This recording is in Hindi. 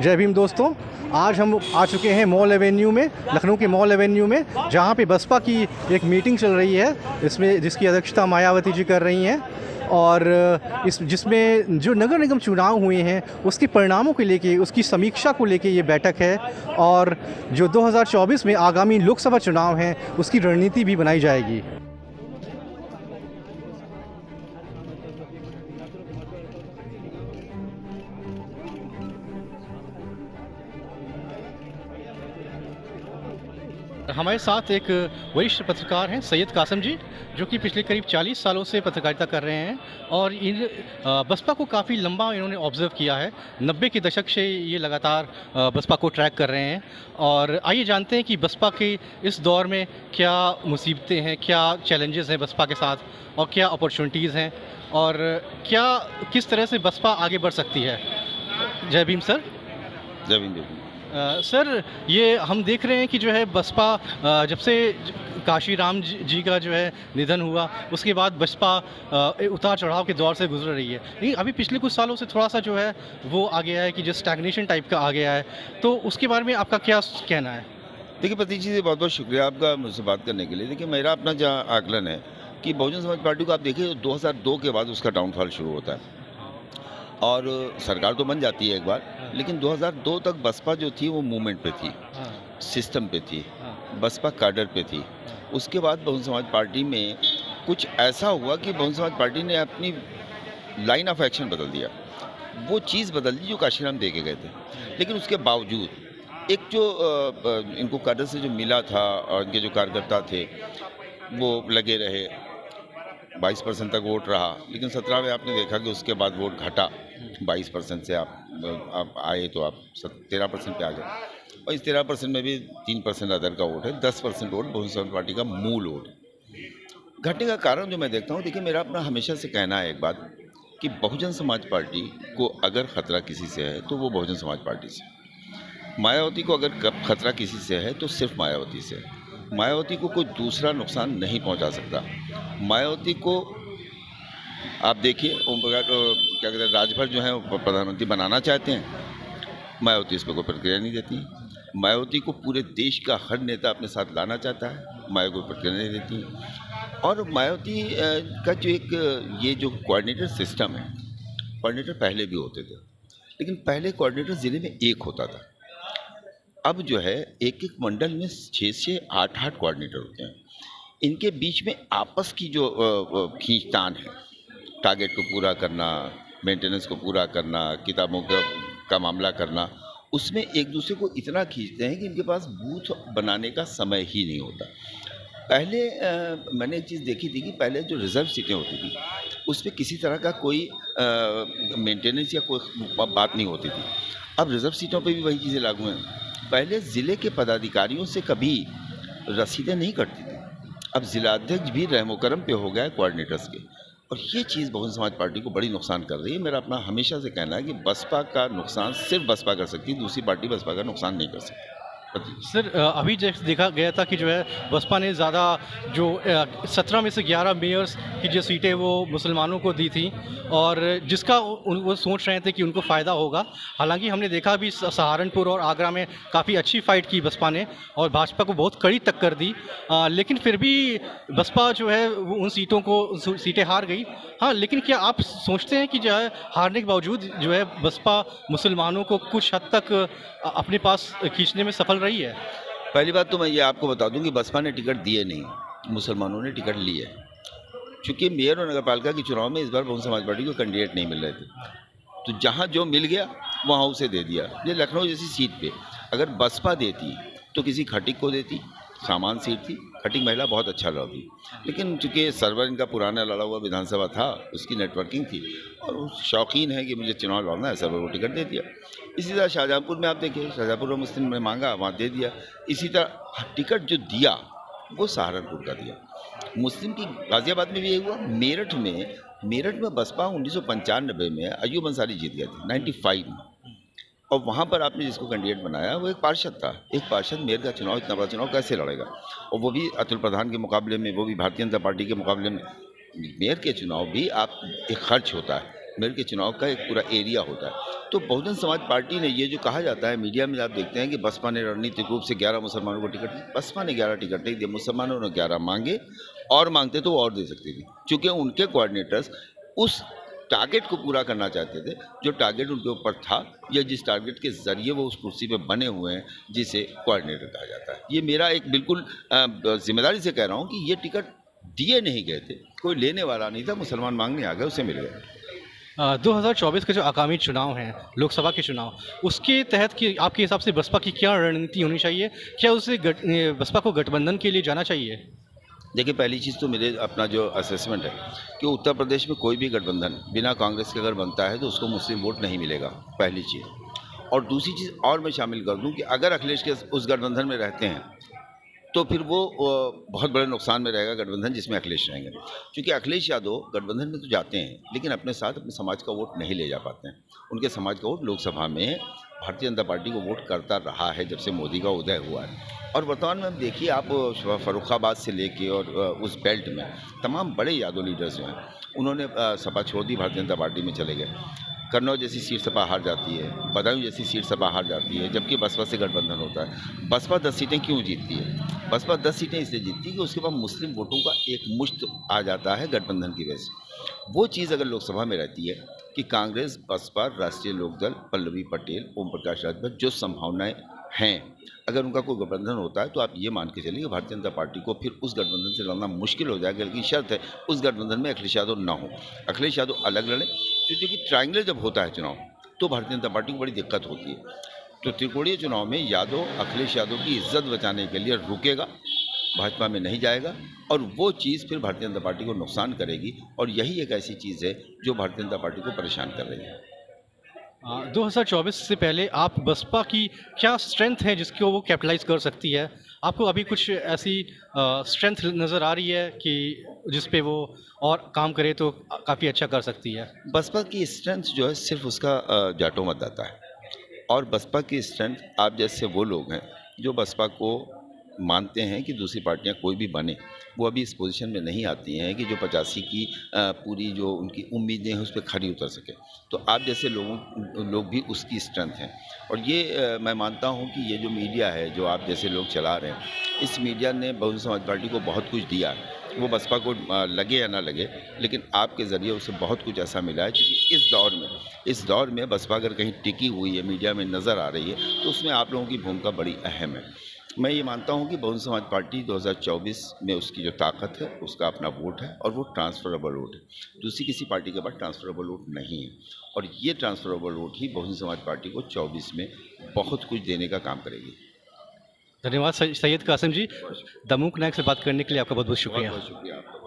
जय भीम दोस्तों। आज हम आ चुके हैं मॉल एवेन्यू में, लखनऊ के मॉल एवेन्यू में, जहां पे बसपा की एक मीटिंग चल रही है, इसमें जिसकी अध्यक्षता मायावती जी कर रही हैं। और जिसमें जो नगर निगम चुनाव हुए हैं उसके परिणामों को लेके, उसकी समीक्षा को लेके ये बैठक है। और जो 2024 में आगामी लोकसभा चुनाव हैं उसकी रणनीति भी बनाई जाएगी। हमारे साथ एक वरिष्ठ पत्रकार हैं सैयद कासम जी, जो कि पिछले करीब 40 सालों से पत्रकारिता कर रहे हैं और इन बसपा को काफ़ी लंबा इन्होंने ऑब्ज़र्व किया है। 90 के दशक से ये लगातार बसपा को ट्रैक कर रहे हैं। और आइए जानते हैं कि बसपा के इस दौर में क्या मुसीबतें हैं, क्या चैलेंजेस हैं बसपा के साथ, और क्या अपॉर्चुनिटीज़ हैं, और क्या किस तरह से बसपा आगे बढ़ सकती है। जय भीम सर। जय भीम, जय भीम। सर, ये हम देख रहे हैं कि जो है बसपा जब से काशीराम जी का जो है निधन हुआ उसके बाद बसपा उतार चढ़ाव के दौर से गुजर रही है। लेकिन अभी पिछले कुछ सालों से थोड़ा सा जो है वो आ गया है कि जो स्टैग्नेशन टाइप का आ गया है, तो उसके बारे में आपका क्या कहना है? देखिए प्रतीक जी, बहुत बहुत शुक्रिया आपका मुझसे बात करने के लिए। देखिए मेरा अपना जहाँ आकलन है कि बहुजन समाज पार्टी को आप देखिए 2002 के बाद उसका डाउनफॉल शुरू होता है और सरकार तो बन जाती है एक बार, लेकिन 2002 तक बसपा जो थी वो मूवमेंट पे थी, सिस्टम पे थी, बसपा कैडर पे थी। उसके बाद बहुजन समाज पार्टी में कुछ ऐसा हुआ कि बहुजन समाज पार्टी ने अपनी लाइन ऑफ एक्शन बदल दिया, वो चीज़ बदल दी जो काशीराम दे के गए थे। लेकिन उसके बावजूद एक जो इनको कैडर से जो मिला था और इनके जो कार्यकर्ता थे वो लगे रहे, 22% तक वोट रहा। लेकिन 17 में आपने देखा कि उसके बाद वोट घटा, 22% से आप आए तो आप 13% पे आ गए, और इस 13% में भी 3% अदर का वोट है, 10% वोट बहुजन समाज पार्टी का मूल वोट है। घटने का कारण जो मैं देखता हूँ, देखिए मेरा अपना हमेशा से कहना है एक बात कि बहुजन समाज पार्टी को अगर खतरा किसी से है तो वो बहुजन समाज पार्टी से। मायावती को अगर खतरा किसी से है तो सिर्फ मायावती से। मायावती को कोई दूसरा नुकसान नहीं पहुंचा सकता। मायावती को आप देखिए, क्या कहते हैं, राजभर जो है वो प्रधानमंत्री बनाना चाहते हैं, मायावती इस पर कोई प्रतिक्रिया नहीं देती। मायावती को पूरे देश का हर नेता अपने साथ लाना चाहता है, मायावती को प्रतिक्रिया नहीं देती। और मायावती का जो एक ये जो कोऑर्डिनेटर सिस्टम है, कोऑर्डिनेटर पहले भी होते थे, लेकिन पहले कोऑर्डिनेटर ज़िले में एक होता था। अब जो है एक एक मंडल में 6 से 8 कोऑर्डिनेटर होते हैं। इनके बीच में आपस की जो खींचतान है, टारगेट को पूरा करना, मेंटेनेंस को पूरा करना, किताबों का मामला करना, उसमें एक दूसरे को इतना खींचते हैं कि इनके पास बूथ बनाने का समय ही नहीं होता। पहले मैंने एक चीज़ देखी थी कि पहले जो रिज़र्व सीटें होती थी उस पर किसी तरह का कोई मेंटेनेंस या कोई बात नहीं होती थी। अब रिज़र्व सीटों पे भी वही चीज़ें लागू हैं। पहले ज़िले के पदाधिकारियों से कभी रसीदें नहीं कटती थी, अब ज़िलाध्यक्ष भी रहमो करम पे हो गया है कोऑर्डिनेटर्स के, और ये चीज़ बहुजन समाज पार्टी को बड़ी नुकसान कर रही है। मेरा अपना हमेशा से कहना है कि बसपा का नुकसान सिर्फ बसपा कर सकती है, दूसरी पार्टी बसपा का नुकसान नहीं कर सकती। सर, अभी जैसे देखा गया था कि जो है बसपा ने ज़्यादा जो 17 में से 11 मेयर्स की जो सीटें वो मुसलमानों को दी थी, और जिसका वो सोच रहे थे कि उनको फ़ायदा होगा। हालांकि हमने देखा भी सहारनपुर और आगरा में काफ़ी अच्छी फ़ाइट की बसपा ने और भाजपा को बहुत कड़ी टक्कर दी, लेकिन फिर भी बसपा जो है उन सीटें हार गई। हाँ, लेकिन क्या आप सोचते हैं कि जो है हारने के बावजूद जो है बसपा मुसलमानों को कुछ हद तक अपने पास खींचने में सफल रही है? पहली बात तो मैं ये आपको बता दूं कि बसपा ने टिकट दिए नहीं, मुसलमानों ने टिकट लिए। चूँकि मेयर और नगरपालिका के चुनाव में इस बार बहुजन समाज पार्टी को कैंडिडेट नहीं मिल रहे थे, तो जहाँ जो मिल गया वहाँ उसे दे दिया। ये लखनऊ जैसी सीट पे अगर बसपा देती तो किसी खटिक को देती, सामान सीट थी, खटिक महिला बहुत अच्छा लड़ती, लेकिन चूँकि सर्वर इनका पुराना लड़ा हुआ विधानसभा था, उसकी नेटवर्किंग थी और वो शौकीन है कि मुझे चुनाव लड़ना है, सर्वर को टिकट दे दिया। इसी तरह शाहजहाँपुर में आप देखिए, शाहजहाँपुर में मुस्लिम ने मांगा, वहाँ दे दिया। इसी तरह टिकट जो दिया वो सहारनपुर का दिया। मुस्लिम की गाज़ियाबाद में भी यही हुआ। मेरठ में बसपा 1995 में अयूब अंसारी जीत गया था, 95 में, और वहाँ पर आपने जिसको कैंडिडेट बनाया वो एक पार्षद था। एक पार्षद मेयर का चुनाव, इतना बड़ा चुनाव कैसे लड़ेगा, और वो भी अतुल प्रधान के मुकाबले में, वो भी भारतीय जनता पार्टी के मुकाबले में। मेयर के चुनाव भी आप एक खर्च होता है, मेयर के चुनाव का एक पूरा एरिया होता है। तो बहुजन समाज पार्टी ने ये जो कहा जाता है मीडिया में, आप देखते हैं कि बसपा ने रणनीतिक रूप से 11 मुसलमानों को टिकट दी। बसपा ने 11 टिकट नहीं दिए, मुसलमानों ने 11 मांगे, और मांगते तो वो और दे सकती थी, क्योंकि उनके कोऑर्डिनेटर्स उस टारगेट को पूरा करना चाहते थे जो टारगेट उनके ऊपर था, या जिस टारगेट के जरिए वो उस कुर्सी पे बने हुए हैं, जिसे कोऑर्डिनेटर कहा जाता है। ये मेरा एक बिल्कुल जिम्मेदारी से कह रहा हूँ कि ये टिकट दिए नहीं गए थे, कोई लेने वाला नहीं था, मुसलमान मांगने आ गए, उसे मिल गया। 2024 के जो आगामी चुनाव हैं, लोकसभा के चुनाव, उसके तहत कि आपके हिसाब से बसपा की क्या रणनीति होनी चाहिए? क्या उसे बसपा को गठबंधन के लिए जाना चाहिए? देखिए, पहली चीज़ तो मेरे अपना जो असेसमेंट है कि उत्तर प्रदेश में कोई भी गठबंधन बिना कांग्रेस के अगर बनता है तो उसको मुस्लिम वोट नहीं मिलेगा, पहली चीज़। और दूसरी चीज़ और मैं शामिल कर दूं कि अगर अखिलेश के उस गठबंधन में रहते हैं तो फिर वो बहुत बड़े नुकसान में रहेगा गठबंधन जिसमें अखिलेश रहेंगे, क्योंकि अखिलेश यादव गठबंधन में तो जाते हैं लेकिन अपने साथ अपने समाज का वोट नहीं ले जा पाते हैं। उनके समाज का वोट लोकसभा में भारतीय जनता पार्टी को वोट करता रहा है जब से मोदी का उदय हुआ है। और वर्तमान में देखिए आप, फर्रुखाबाद से लेके और उस बेल्ट में तमाम बड़े यादव लीडर्स जो हैं उन्होंने सपा छोड़ दी, भारतीय जनता पार्टी में चले गए। कन्नौज जैसी सीट सपा हार जाती है, बदायूं जैसी सीट सपा हार जाती है, जबकि बसपा से गठबंधन होता है। बसपा 10 सीटें क्यों जीतती है? बसपा 10 सीटें इसलिए जीतती है कि उसके पास मुस्लिम वोटों का एक मुश्त आ जाता है गठबंधन की वजह से। वो चीज़ अगर लोकसभा में रहती है कि कांग्रेस, बसपा, राष्ट्रीय लोकदल, पल्लवी पटेल, ओम प्रकाश राजभर, जो संभावनाएं हैं, अगर उनका कोई गठबंधन होता है तो आप ये मान के चलिए कि भारतीय जनता पार्टी को फिर उस गठबंधन से लड़ना मुश्किल हो जाएगा, लेकिन शर्त है उस गठबंधन में अखिलेश यादव ना हो। अखिलेश यादव अलग लड़े, क्योंकि ट्रायंगल जब होता है चुनाव तो भारतीय जनता पार्टी को बड़ी दिक्कत होती है। तो त्रिकोणीय चुनाव में यादव अखिलेश यादव की इज्जत बचाने के लिए रुकेगा, भाजपा में नहीं जाएगा, और वो चीज़ फिर भारतीय जनता पार्टी को नुकसान करेगी। और यही एक ऐसी चीज़ है जो भारतीय जनता पार्टी को परेशान कर रही है। 2024 से पहले आप बसपा की क्या स्ट्रेंथ है जिसको वो कैपिटलाइज कर सकती है? आपको अभी कुछ ऐसी स्ट्रेंथ नज़र आ रही है कि जिस पे वो और काम करे तो काफ़ी अच्छा कर सकती है? बसपा की स्ट्रेंथ जो है सिर्फ उसका जाटो मतदाता है, और बसपा की स्ट्रेंथ आप जैसे वो लोग हैं जो बसपा को मानते हैं कि दूसरी पार्टियां कोई भी बने, वो अभी इस पोजीशन में नहीं आती हैं कि जो 85 की पूरी जो उनकी उम्मीदें हैं उस पर खरी उतर सके। तो आप जैसे लोग भी उसकी स्ट्रेंथ हैं। और ये मैं मानता हूं कि ये जो मीडिया है जो आप जैसे लोग चला रहे हैं, इस मीडिया ने बहुजन समाज पार्टी को बहुत कुछ दिया है। वो बसपा को लगे या ना लगे, लेकिन आपके ज़रिए उसे बहुत कुछ ऐसा मिला है, क्योंकि इस दौर में बसपा अगर कहीं टिकी हुई है, मीडिया में नज़र आ रही है, तो उसमें आप लोगों की भूमिका बड़ी अहम है। मैं ये मानता हूँ कि बहुजन समाज पार्टी 2024 में उसकी जो ताकत है, उसका अपना वोट है, और वो ट्रांसफरेबल वोट है। दूसरी किसी पार्टी के पास ट्रांसफरेबल वोट नहीं है, और ये ट्रांसफरेबल वोट ही बहुजन समाज पार्टी को 24 में बहुत कुछ देने का काम करेगी। धन्यवाद सैयद कासिम जी। दमूक नायक से बात करने के लिए आपका बहुत बहुत शुक्रिया। बहुत शुक्रिया आपका।